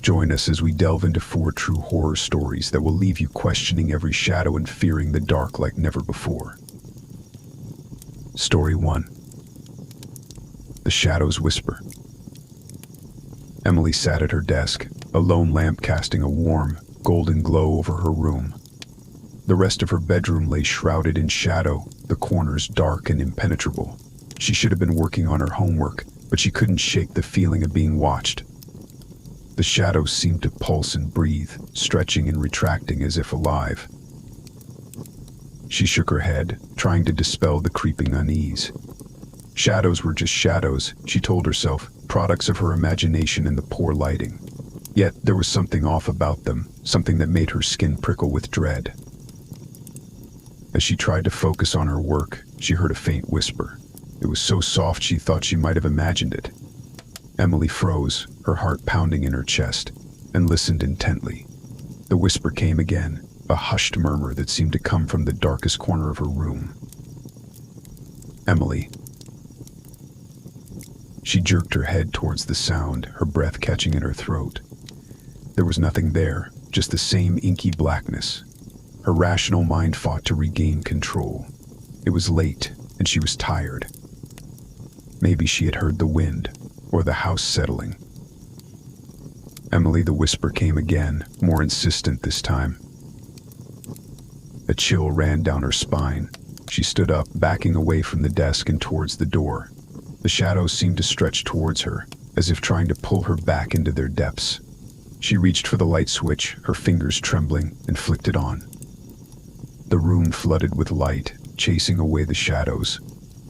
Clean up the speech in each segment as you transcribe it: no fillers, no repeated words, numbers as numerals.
Join us as we delve into 4 true horror stories that will leave you questioning every shadow and fearing the dark like never before. Story 1. The Shadow's Whisper. Emily sat at her desk, a lone lamp casting a warm, golden glow over her room. The rest of her bedroom lay shrouded in shadow, the corners dark and impenetrable. She should have been working on her homework, but she couldn't shake the feeling of being watched. The shadows seemed to pulse and breathe, stretching and retracting as if alive. She shook her head, trying to dispel the creeping unease. Shadows were just shadows, she told herself, products of her imagination and the poor lighting. Yet there was something off about them, something that made her skin prickle with dread. As she tried to focus on her work, she heard a faint whisper. It was so soft she thought she might have imagined it. Emily froze, her heart pounding in her chest, and listened intently. The whisper came again, a hushed murmur that seemed to come from the darkest corner of her room. Emily. She jerked her head towards the sound, her breath catching in her throat. There was nothing there, just the same inky blackness. Her rational mind fought to regain control. It was late, and she was tired. Maybe she had heard the wind, or the house settling. Emily, the whisper came again, more insistent this time. A chill ran down her spine. She stood up, backing away from the desk and towards the door. The shadows seemed to stretch towards her, as if trying to pull her back into their depths. She reached for the light switch, her fingers trembling, and flicked it on. The room flooded with light, chasing away the shadows.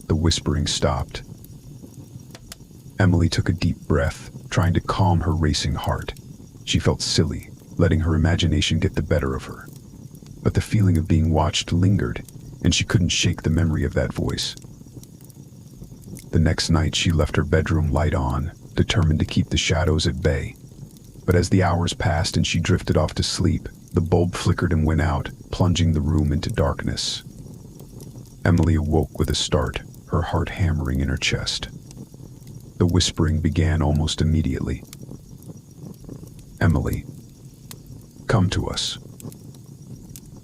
The whispering stopped. Emily took a deep breath, trying to calm her racing heart. She felt silly, letting her imagination get the better of her. But the feeling of being watched lingered, and she couldn't shake the memory of that voice. The next night she left her bedroom light on, determined to keep the shadows at bay. But as the hours passed and she drifted off to sleep, the bulb flickered and went out, plunging the room into darkness. Emily awoke with a start, her heart hammering in her chest. The whispering began almost immediately. Emily, come to us.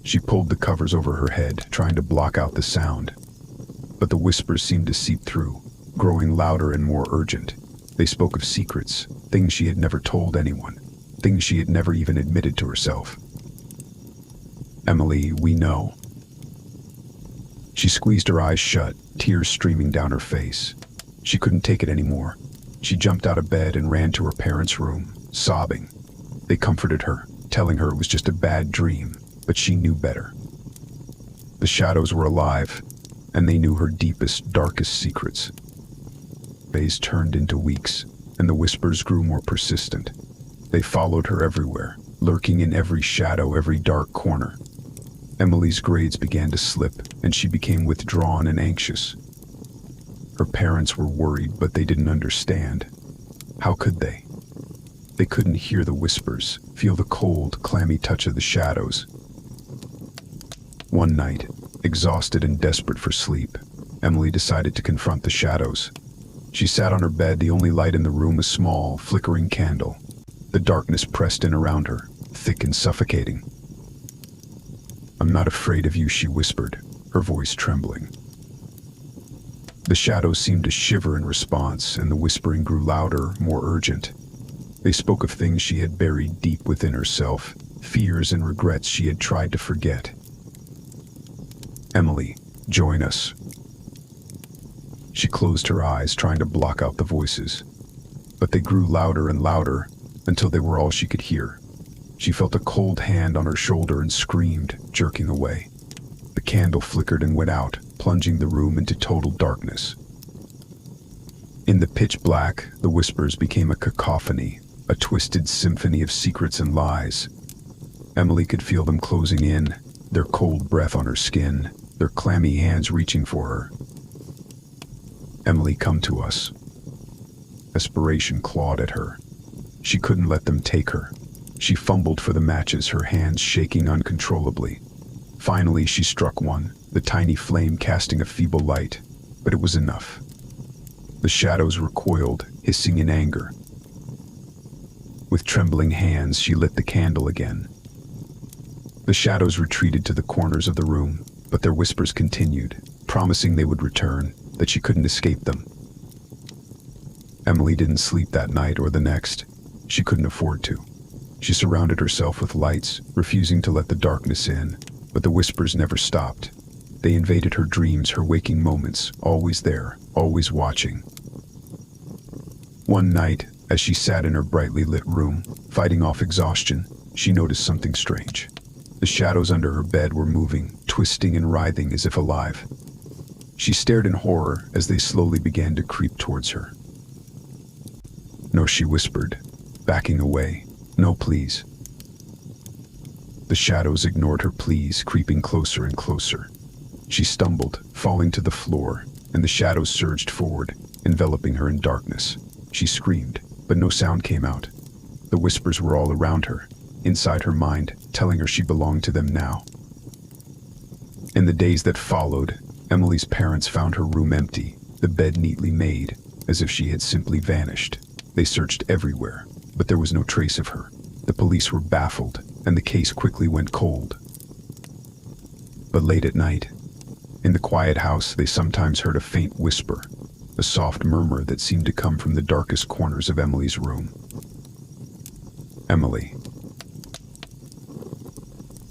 She pulled the covers over her head, trying to block out the sound. But the whispers seemed to seep through, growing louder and more urgent. They spoke of secrets, things she had never told anyone, things she had never even admitted to herself. Emily, we know. She squeezed her eyes shut, tears streaming down her face. She couldn't take it anymore. She jumped out of bed and ran to her parents' room, sobbing. They comforted her, telling her it was just a bad dream, but she knew better. The shadows were alive, and they knew her deepest, darkest secrets. Days turned into weeks, and the whispers grew more persistent. They followed her everywhere, lurking in every shadow, every dark corner. Emily's grades began to slip, and she became withdrawn and anxious. Her parents were worried, but they didn't understand. How could they? They couldn't hear the whispers, feel the cold, clammy touch of the shadows. One night, exhausted and desperate for sleep, Emily decided to confront the shadows. She sat on her bed, the only light in the room a small, flickering candle. The darkness pressed in around her, thick and suffocating. "I'm not afraid of you," she whispered, her voice trembling. The shadows seemed to shiver in response, and the whispering grew louder, more urgent. They spoke of things she had buried deep within herself, fears and regrets she had tried to forget. "Emily, join us." She closed her eyes, trying to block out the voices. But they grew louder and louder, until they were all she could hear. She felt a cold hand on her shoulder and screamed, jerking away. The candle flickered and went out, plunging the room into total darkness. In the pitch black, the whispers became a cacophony, a twisted symphony of secrets and lies. Emily could feel them closing in, their cold breath on her skin, their clammy hands reaching for her. "Emily, come to us." Desperation clawed at her. She couldn't let them take her. She fumbled for the matches, her hands shaking uncontrollably. Finally, she struck one, the tiny flame casting a feeble light, but it was enough. The shadows recoiled, hissing in anger. With trembling hands, she lit the candle again. The shadows retreated to the corners of the room, but their whispers continued, promising they would return, that she couldn't escape them. Emily didn't sleep that night or the next. She couldn't afford to. She surrounded herself with lights, refusing to let the darkness in, but the whispers never stopped. They invaded her dreams, her waking moments, always there, always watching. One night, as she sat in her brightly lit room, fighting off exhaustion, she noticed something strange. The shadows under her bed were moving, twisting and writhing as if alive. She stared in horror as they slowly began to creep towards her. "No," she whispered, backing away. "No, please." The shadows ignored her pleas, creeping closer and closer. She stumbled, falling to the floor, and the shadows surged forward, enveloping her in darkness. She screamed, but no sound came out. The whispers were all around her, inside her mind, telling her she belonged to them now. In the days that followed, Emily's parents found her room empty, the bed neatly made, as if she had simply vanished. They searched everywhere, but there was no trace of her. The police were baffled, and the case quickly went cold. But late at night, in the quiet house, they sometimes heard a faint whisper, a soft murmur that seemed to come from the darkest corners of Emily's room. "Emily."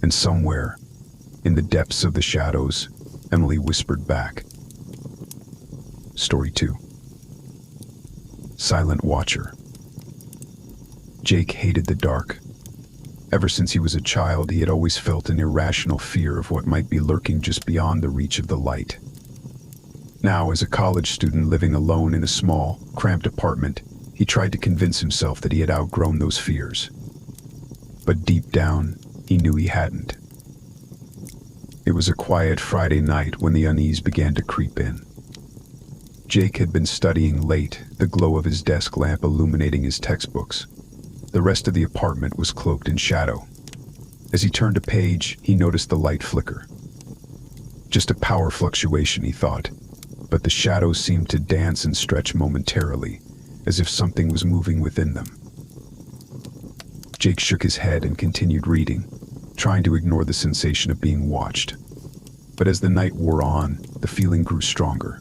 And somewhere, in the depths of the shadows, Emily whispered back. Story 2. Silent Watcher. Jake hated the dark. Ever since he was a child, he had always felt an irrational fear of what might be lurking just beyond the reach of the light. Now, as a college student living alone in a small, cramped apartment, he tried to convince himself that he had outgrown those fears. But deep down, he knew he hadn't. It was a quiet Friday night when the unease began to creep in. Jake had been studying late, the glow of his desk lamp illuminating his textbooks. The rest of the apartment was cloaked in shadow. As he turned a page, he noticed the light flicker. Just a power fluctuation, he thought, but the shadows seemed to dance and stretch momentarily, as if something was moving within them. Jake shook his head and continued reading, trying to ignore the sensation of being watched. But as the night wore on, the feeling grew stronger.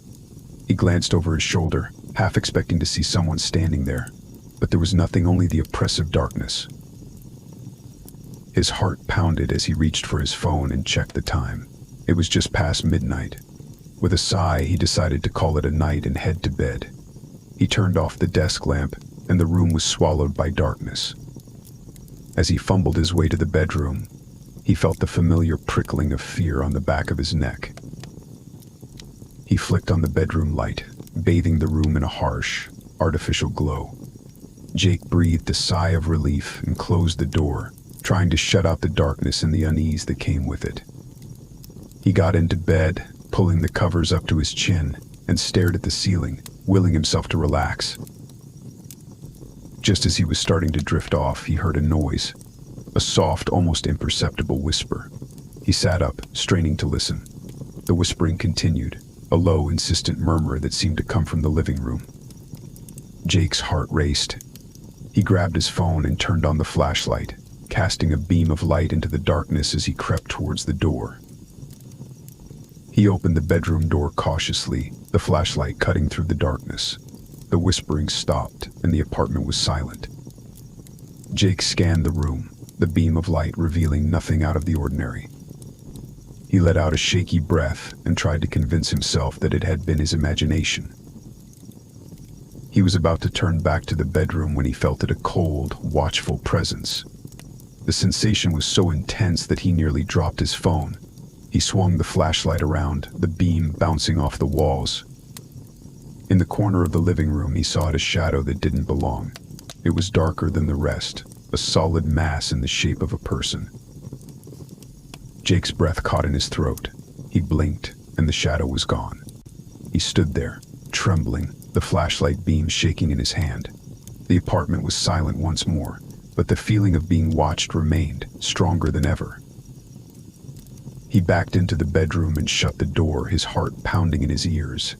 He glanced over his shoulder, half expecting to see someone standing there, but there was nothing, only the oppressive darkness. His heart pounded as he reached for his phone and checked the time. It was just past midnight. With a sigh, he decided to call it a night and head to bed. He turned off the desk lamp, and the room was swallowed by darkness. As he fumbled his way to the bedroom, he felt the familiar prickling of fear on the back of his neck. He flicked on the bedroom light, bathing the room in a harsh, artificial glow. Jake breathed a sigh of relief and closed the door, trying to shut out the darkness and the unease that came with it. He got into bed, pulling the covers up to his chin, and stared at the ceiling, willing himself to relax. Just as he was starting to drift off, he heard a noise, a soft, almost imperceptible whisper. He sat up, straining to listen. The whispering continued, a low, insistent murmur that seemed to come from the living room. Jake's heart raced. He grabbed his phone and turned on the flashlight, casting a beam of light into the darkness as he crept towards the door. He opened the bedroom door cautiously, the flashlight cutting through the darkness. The whispering stopped, and the apartment was silent. Jake scanned the room, the beam of light revealing nothing out of the ordinary. He let out a shaky breath and tried to convince himself that it had been his imagination. He was about to turn back to the bedroom when he felt a cold, watchful presence. The sensation was so intense that he nearly dropped his phone. He swung the flashlight around, the beam bouncing off the walls. In the corner of the living room, he saw a shadow that didn't belong. It was darker than the rest, a solid mass in the shape of a person. Jake's breath caught in his throat. He blinked, and the shadow was gone. He stood there, trembling, the flashlight beam shaking in his hand. The apartment was silent once more, but the feeling of being watched remained, stronger than ever. He backed into the bedroom and shut the door, his heart pounding in his ears.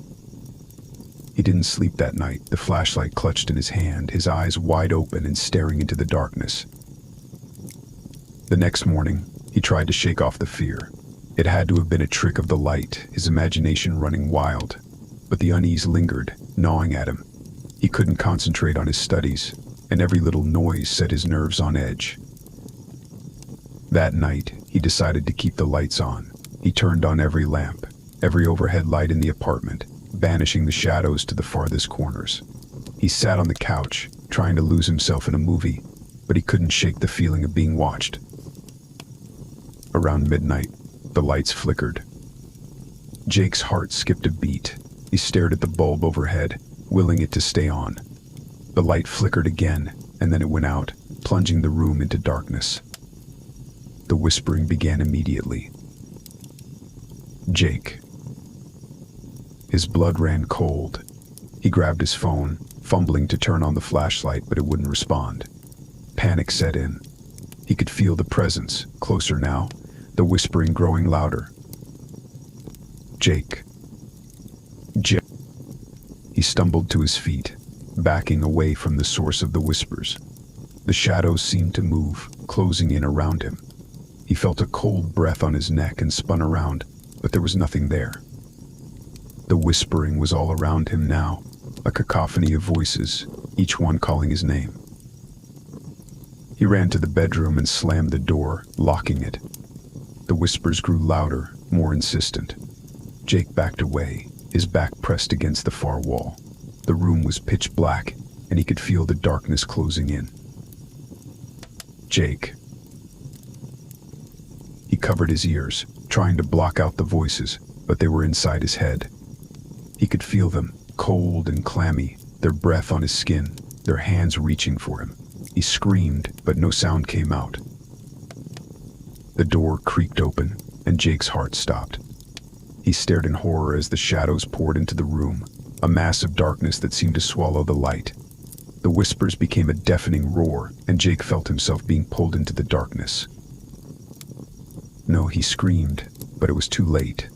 He didn't sleep that night, the flashlight clutched in his hand, his eyes wide open and staring into the darkness. The next morning, he tried to shake off the fear. It had to have been a trick of the light, his imagination running wild. But the unease lingered, gnawing at him. He couldn't concentrate on his studies, and every little noise set his nerves on edge. That night, he decided to keep the lights on. He turned on every lamp, every overhead light in the apartment, banishing the shadows to the farthest corners. He sat on the couch, trying to lose himself in a movie, but he couldn't shake the feeling of being watched. Around midnight, the lights flickered. Jake's heart skipped a beat. He stared at the bulb overhead, willing it to stay on. The light flickered again, and then it went out, plunging the room into darkness. The whispering began immediately. Jake. His blood ran cold. He grabbed his phone, fumbling to turn on the flashlight, but it wouldn't respond. Panic set in. He could feel the presence, closer now, the whispering growing louder. Jake. Jake. He stumbled to his feet, backing away from the source of the whispers. The shadows seemed to move, closing in around him. He felt a cold breath on his neck and spun around, but there was nothing there. The whispering was all around him now, a cacophony of voices, each one calling his name. He ran to the bedroom and slammed the door, locking it. The whispers grew louder, more insistent. Jake backed away, his back pressed against the far wall. The room was pitch black, and he could feel the darkness closing in. Jake. He covered his ears, trying to block out the voices, but they were inside his head. He could feel them, cold and clammy, their breath on his skin, their hands reaching for him. He screamed, but no sound came out. The door creaked open, and Jake's heart stopped. He stared in horror as the shadows poured into the room, a mass of darkness that seemed to swallow the light. The whispers became a deafening roar, and Jake felt himself being pulled into the darkness. No, he screamed, but it was too late.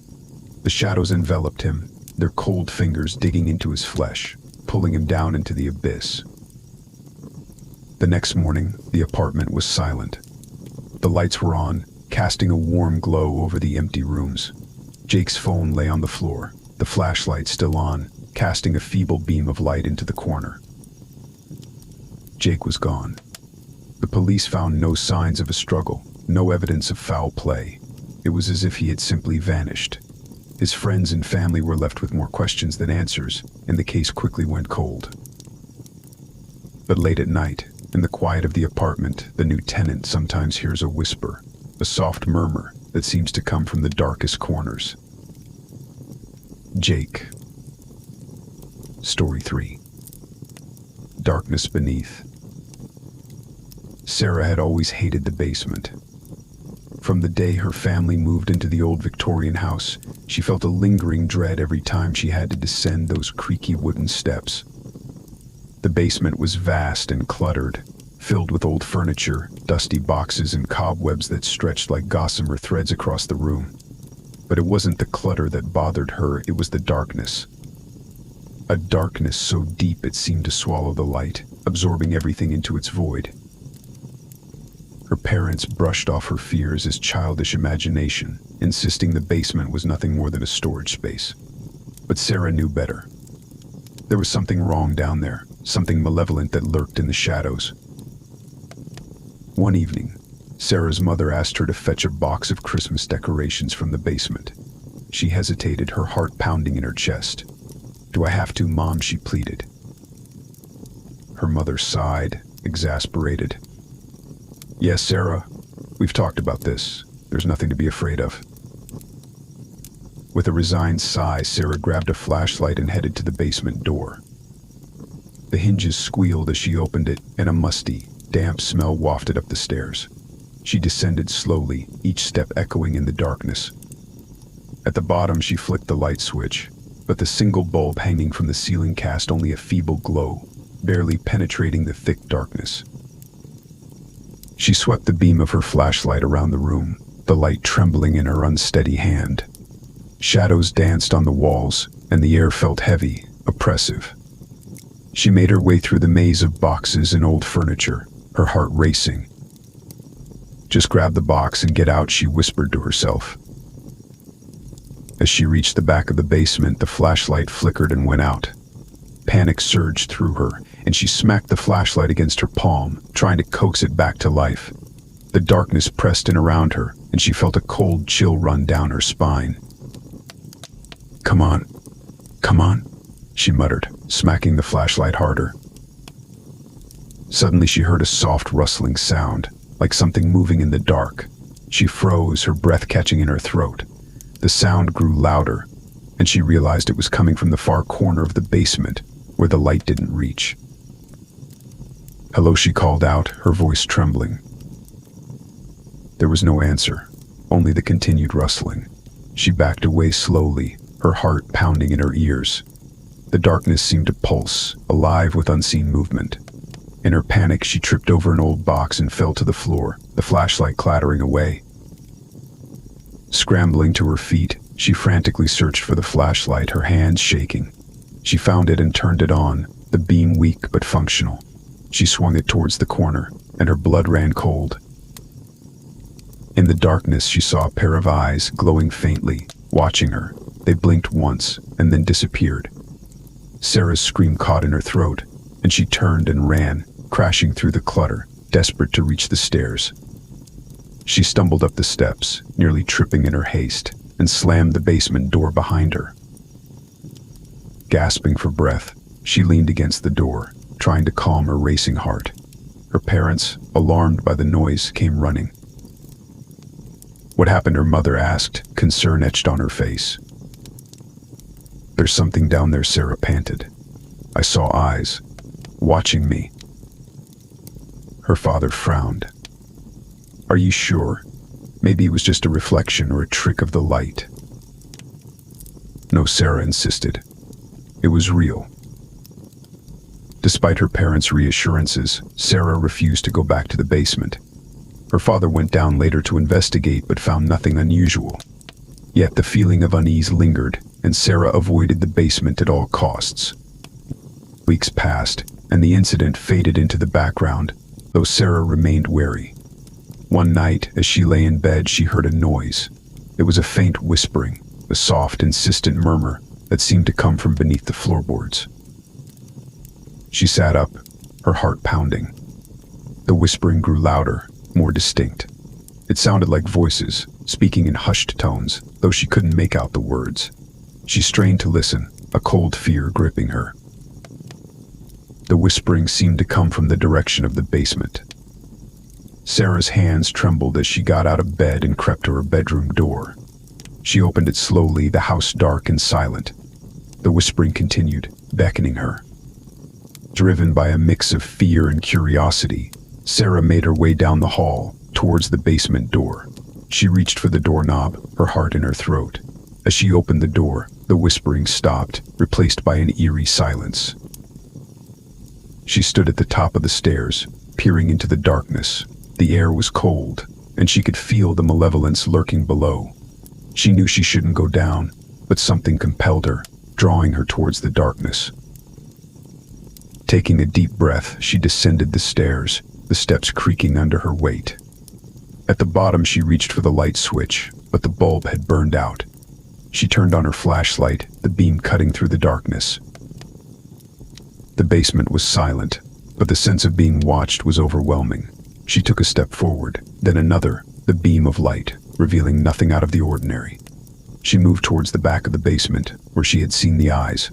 The shadows enveloped him, their cold fingers digging into his flesh, pulling him down into the abyss. The next morning, the apartment was silent. The lights were on, casting a warm glow over the empty rooms. Jake's phone lay on the floor, the flashlight still on, casting a feeble beam of light into the corner. Jake was gone. The police found no signs of a struggle, no evidence of foul play. It was as if he had simply vanished. His friends and family were left with more questions than answers, and the case quickly went cold. But late at night, in the quiet of the apartment, the new tenant sometimes hears a whisper, a soft murmur that seems to come from the darkest corners. Jake. Story 3. Darkness beneath. Sarah had always hated the basement. From the day her family moved into the old Victorian house, she felt a lingering dread every time she had to descend those creaky wooden steps. The basement was vast and cluttered, filled with old furniture, dusty boxes, and cobwebs that stretched like gossamer threads across the room. But it wasn't the clutter that bothered her, it was the darkness. A darkness so deep it seemed to swallow the light, absorbing everything into its void. Her parents brushed off her fears as childish imagination, insisting the basement was nothing more than a storage space. But Sarah knew better. There was something wrong down there, something malevolent that lurked in the shadows. One evening, Sarah's mother asked her to fetch a box of Christmas decorations from the basement. She hesitated, her heart pounding in her chest. "Do I have to, Mom?" she pleaded. Her mother sighed, exasperated. "Yes, Sarah, we've talked about this. There's nothing to be afraid of." With a resigned sigh, Sarah grabbed a flashlight and headed to the basement door. The hinges squealed as she opened it, and a musty, damp smell wafted up the stairs. She descended slowly, each step echoing in the darkness. At the bottom, she flicked the light switch, but the single bulb hanging from the ceiling cast only a feeble glow, barely penetrating the thick darkness. She swept the beam of her flashlight around the room, the light trembling in her unsteady hand. Shadows danced on the walls, and the air felt heavy, oppressive. She made her way through the maze of boxes and old furniture, her heart racing. "Just grab the box and get out," she whispered to herself. As she reached the back of the basement, the flashlight flickered and went out. Panic surged through her, and she smacked the flashlight against her palm, trying to coax it back to life. The darkness pressed in around her, and she felt a cold chill run down her spine. Come on," she muttered, smacking the flashlight harder. Suddenly she heard a soft rustling sound, like something moving in the dark. She froze, her breath catching in her throat. The sound grew louder, and she realized it was coming from the far corner of the basement, where the light didn't reach. "Hello," she called out, her voice trembling. There was no answer, only the continued rustling. She backed away slowly, her heart pounding in her ears. The darkness seemed to pulse, alive with unseen movement. In her panic, she tripped over an old box and fell to the floor, the flashlight clattering away. Scrambling to her feet, she frantically searched for the flashlight, her hands shaking. She found it and turned it on, the beam weak but functional. She swung it towards the corner, and her blood ran cold. In the darkness, she saw a pair of eyes, glowing faintly, watching her. They blinked once, and then disappeared. Sarah's scream caught in her throat, and she turned and ran, crashing through the clutter, desperate to reach the stairs. She stumbled up the steps, nearly tripping in her haste, and slammed the basement door behind her. Gasping for breath, she leaned against the door, trying to calm her racing heart. Her parents, alarmed by the noise, came running. "What happened?" her mother asked, concern etched on her face. "There's something down there," Sarah panted. "I saw eyes, watching me." Her father frowned. "Are you sure? Maybe it was just a reflection or a trick of the light." "No," Sarah insisted. "It was real." Despite her parents' reassurances, Sarah refused to go back to the basement. Her father went down later to investigate but found nothing unusual. Yet the feeling of unease lingered, and Sarah avoided the basement at all costs. Weeks passed, and the incident faded into the background, though Sarah remained wary. One night, as she lay in bed, she heard a noise. It was a faint whispering, a soft, insistent murmur that seemed to come from beneath the floorboards. She sat up, her heart pounding. The whispering grew louder, more distinct. It sounded like voices, speaking in hushed tones, though she couldn't make out the words. She strained to listen, a cold fear gripping her. The whispering seemed to come from the direction of the basement. Sarah's hands trembled as she got out of bed and crept to her bedroom door. She opened it slowly, the house dark and silent. The whispering continued, beckoning her. Driven by a mix of fear and curiosity, Sarah made her way down the hall, towards the basement door. She reached for the doorknob, her heart in her throat. As she opened the door, the whispering stopped, replaced by an eerie silence. She stood at the top of the stairs, peering into the darkness. The air was cold, and she could feel the malevolence lurking below. She knew she shouldn't go down, but something compelled her, drawing her towards the darkness. Taking a deep breath, she descended the stairs, the steps creaking under her weight. At the bottom, she reached for the light switch, but the bulb had burned out. She turned on her flashlight, the beam cutting through the darkness. The basement was silent, but the sense of being watched was overwhelming. She took a step forward, then another, the beam of light, revealing nothing out of the ordinary. She moved towards the back of the basement, where she had seen the eyes.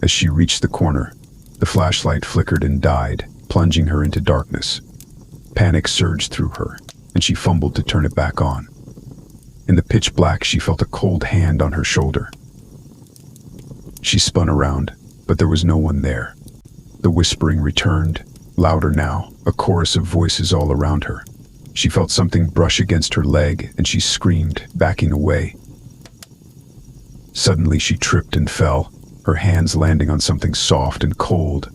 As she reached the corner, the flashlight flickered and died, plunging her into darkness. Panic surged through her, and she fumbled to turn it back on. In the pitch black, she felt a cold hand on her shoulder. She spun around, but there was no one there. The whispering returned, louder now, a chorus of voices all around her. She felt something brush against her leg, and she screamed, backing away. Suddenly she tripped and fell, her hands landing on something soft and cold.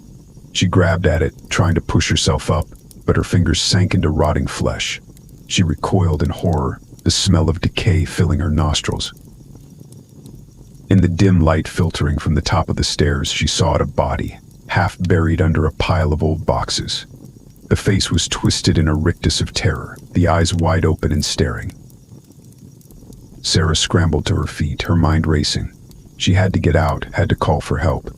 She grabbed at it, trying to push herself up, but her fingers sank into rotting flesh. She recoiled in horror, the smell of decay filling her nostrils. In the dim light filtering from the top of the stairs, she saw a body, half buried under a pile of old boxes. The face was twisted in a rictus of terror, the eyes wide open and staring. Sarah scrambled to her feet, her mind racing. She had to get out, had to call for help.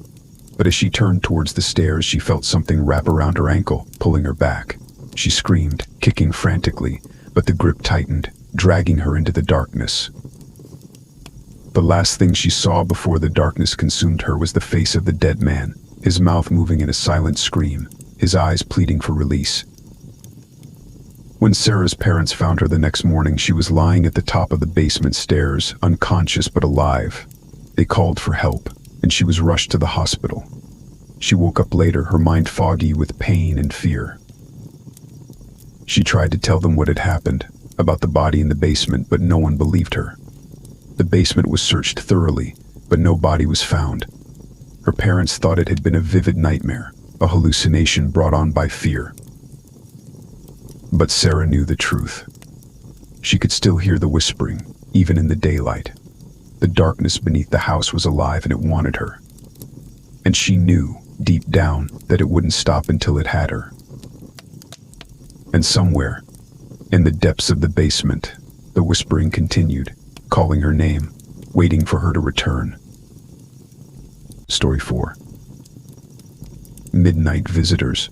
But as she turned towards the stairs, she felt something wrap around her ankle, pulling her back. She screamed, kicking frantically, but the grip tightened, dragging her into the darkness. The last thing she saw before the darkness consumed her was the face of the dead man, his mouth moving in a silent scream, his eyes pleading for release. When Sarah's parents found her the next morning, she was lying at the top of the basement stairs, unconscious but alive. They called for help, and she was rushed to the hospital. She woke up later, her mind foggy with pain and fear. She tried to tell them what had happened, about the body in the basement, but no one believed her. The basement was searched thoroughly, but no body was found. Her parents thought it had been a vivid nightmare, a hallucination brought on by fear. But Sarah knew the truth. She could still hear the whispering, even in the daylight. The darkness beneath the house was alive and it wanted her. And she knew, deep down, that it wouldn't stop until it had her. And somewhere, in the depths of the basement, the whispering continued, calling her name, waiting for her to return. Story 4. Midnight Visitors.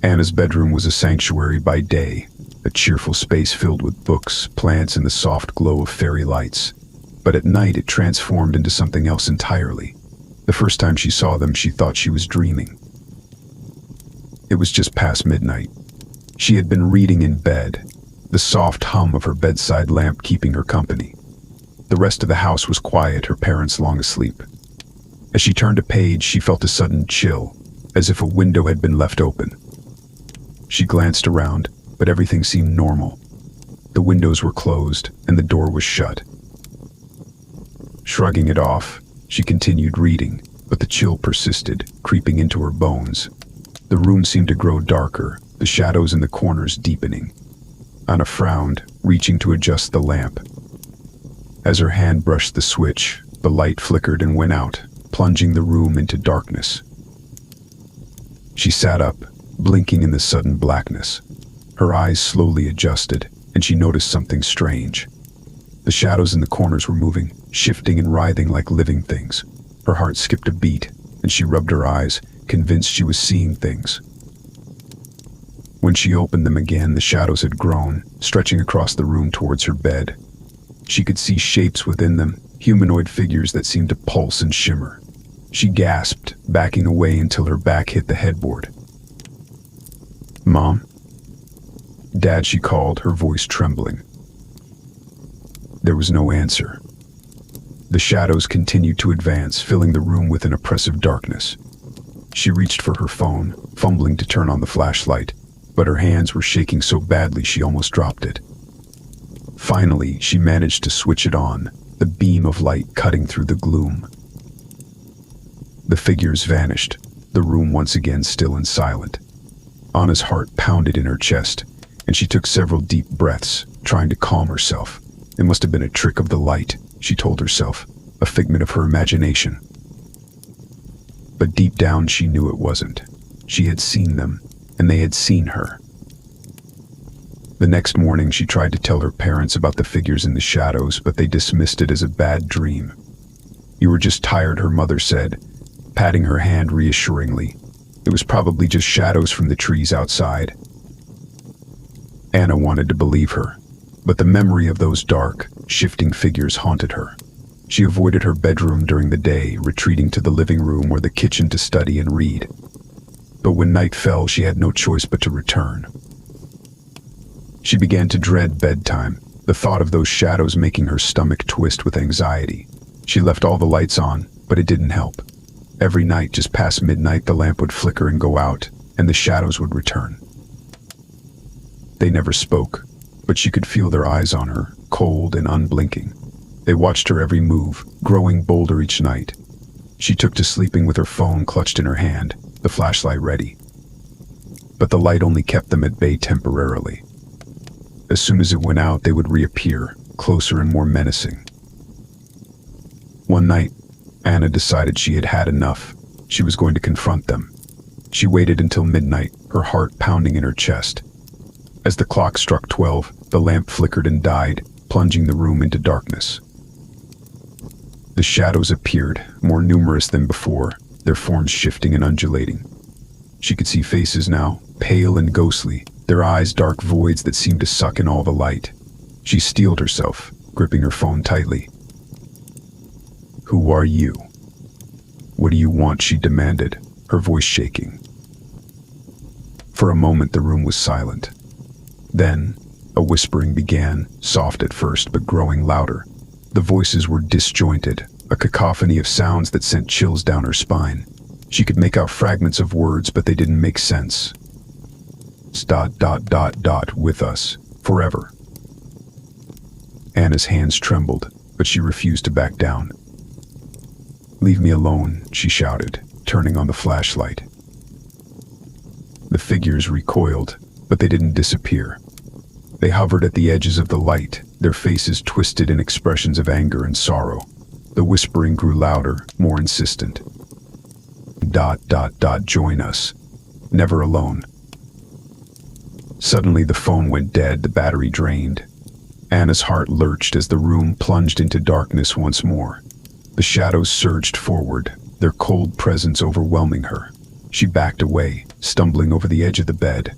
Anna's bedroom was a sanctuary by day, a cheerful space filled with books, plants, and the soft glow of fairy lights. But at night it transformed into something else entirely. The first time she saw them, she thought she was dreaming. It was just past midnight. She had been reading in bed, the soft hum of her bedside lamp keeping her company. The rest of the house was quiet, her parents long asleep. As she turned a page, she felt a sudden chill, as if a window had been left open. She glanced around, but everything seemed normal. The windows were closed, and the door was shut. Shrugging it off, she continued reading, but the chill persisted, creeping into her bones. The room seemed to grow darker, the shadows in the corners deepening. Anna frowned, reaching to adjust the lamp. As her hand brushed the switch, the light flickered and went out, plunging the room into darkness. She sat up, blinking in the sudden blackness. Her eyes slowly adjusted, and she noticed something strange. The shadows in the corners were moving, shifting and writhing like living things. Her heart skipped a beat, and she rubbed her eyes, convinced she was seeing things. When she opened them again, the shadows had grown, stretching across the room towards her bed. She could see shapes within them, humanoid figures that seemed to pulse and shimmer. She gasped, backing away until her back hit the headboard. "Mom?" "Dad," she called, her voice trembling. There was no answer. The shadows continued to advance, filling the room with an oppressive darkness. She reached for her phone, fumbling to turn on the flashlight, but her hands were shaking so badly she almost dropped it. Finally, she managed to switch it on, the beam of light cutting through the gloom. The figures vanished, the room once again still and silent. Anna's heart pounded in her chest, and she took several deep breaths, trying to calm herself. It must have been a trick of the light, she told herself, a figment of her imagination. But deep down she knew it wasn't. She had seen them, and they had seen her. The next morning she tried to tell her parents about the figures in the shadows, but they dismissed it as a bad dream. "You were just tired," her mother said, patting her hand reassuringly. "It was probably just shadows from the trees outside." Anna wanted to believe her, but the memory of those dark, shifting figures haunted her. She avoided her bedroom during the day, retreating to the living room or the kitchen to study and read. But when night fell, she had no choice but to return. She began to dread bedtime, the thought of those shadows making her stomach twist with anxiety. She left all the lights on, but it didn't help. Every night, just past midnight, the lamp would flicker and go out, and the shadows would return. They never spoke, but she could feel their eyes on her, cold and unblinking. They watched her every move, growing bolder each night. She took to sleeping with her phone clutched in her hand, the flashlight ready. But the light only kept them at bay temporarily. As soon as it went out, they would reappear, closer and more menacing. One night, Anna decided she had had enough. She was going to confront them. She waited until midnight, her heart pounding in her chest. As the clock struck 12, the lamp flickered and died, plunging the room into darkness. The shadows appeared, more numerous than before, their forms shifting and undulating. She could see faces now, pale and ghostly, their eyes dark voids that seemed to suck in all the light. She steeled herself, gripping her phone tightly. "Who are you? What do you want?" she demanded, her voice shaking. For a moment the room was silent. Then, a whispering began, soft at first but growing louder. The voices were disjointed, a cacophony of sounds that sent chills down her spine. She could make out fragments of words, but they didn't make sense. With us, forever. Anna's hands trembled, but she refused to back down. "Leave me alone," she shouted, turning on the flashlight. The figures recoiled, but they didn't disappear. They hovered at the edges of the light, their faces twisted in expressions of anger and sorrow. The whispering grew louder, more insistent. Join us. Never alone." Suddenly the phone went dead, the battery drained. Anna's heart lurched as the room plunged into darkness once more. The shadows surged forward, their cold presence overwhelming her. She backed away, stumbling over the edge of the bed.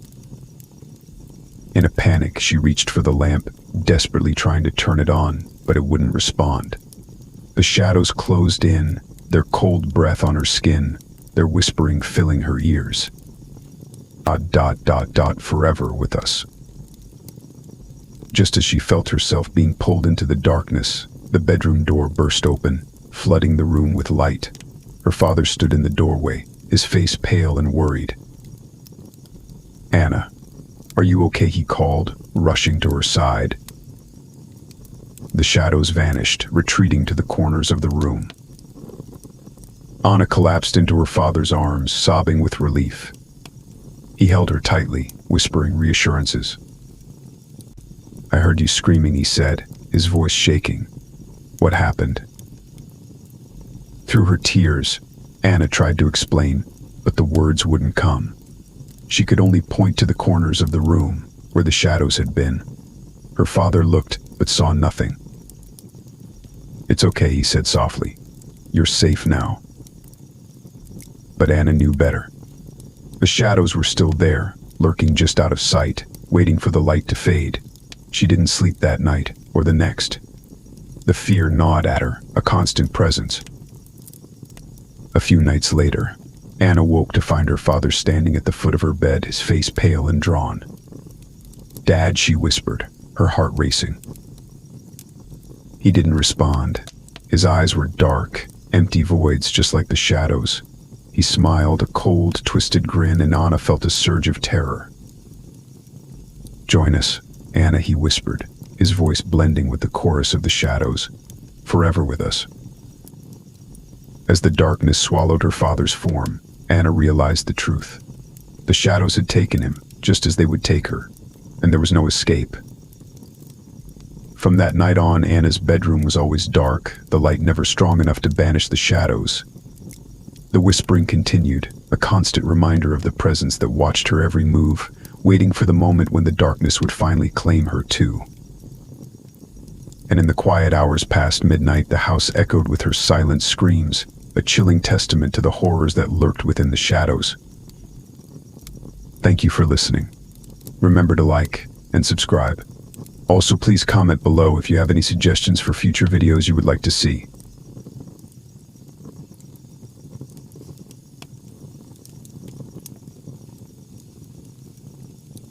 In a panic, she reached for the lamp, desperately trying to turn it on, but it wouldn't respond. The shadows closed in, their cold breath on her skin, their whispering filling her ears. Forever with us. Just as she felt herself being pulled into the darkness, the bedroom door burst open, flooding the room with light. Her father stood in the doorway, his face pale and worried. "Anna, are you okay?" he called, rushing to her side. The shadows vanished, retreating to the corners of the room. Anna collapsed into her father's arms, sobbing with relief. He held her tightly, whispering reassurances. "I heard you screaming," he said, his voice shaking. "What happened?" Through her tears, Anna tried to explain, but the words wouldn't come. She could only point to the corners of the room, where the shadows had been. Her father looked, but saw nothing. "It's okay," he said softly. "You're safe now." But Anna knew better. The shadows were still there, lurking just out of sight, waiting for the light to fade. She didn't sleep that night, or the next. The fear gnawed at her, a constant presence. A few nights later, Anna woke to find her father standing at the foot of her bed, his face pale and drawn. "Dad," she whispered, her heart racing. He didn't respond. His eyes were dark, empty voids just like the shadows. He smiled, a cold, twisted grin, and Anna felt a surge of terror. "Join us, Anna," he whispered, his voice blending with the chorus of the shadows. "Forever with us." As the darkness swallowed her father's form, Anna realized the truth. The shadows had taken him, just as they would take her, and there was no escape. From that night on, Anna's bedroom was always dark, the light never strong enough to banish the shadows. The whispering continued, a constant reminder of the presence that watched her every move, waiting for the moment when the darkness would finally claim her too. And in the quiet hours past midnight, the house echoed with her silent screams, a chilling testament to the horrors that lurked within the shadows. Thank you for listening. Remember to like and subscribe. Also, please comment below if you have any suggestions for future videos you would like to see.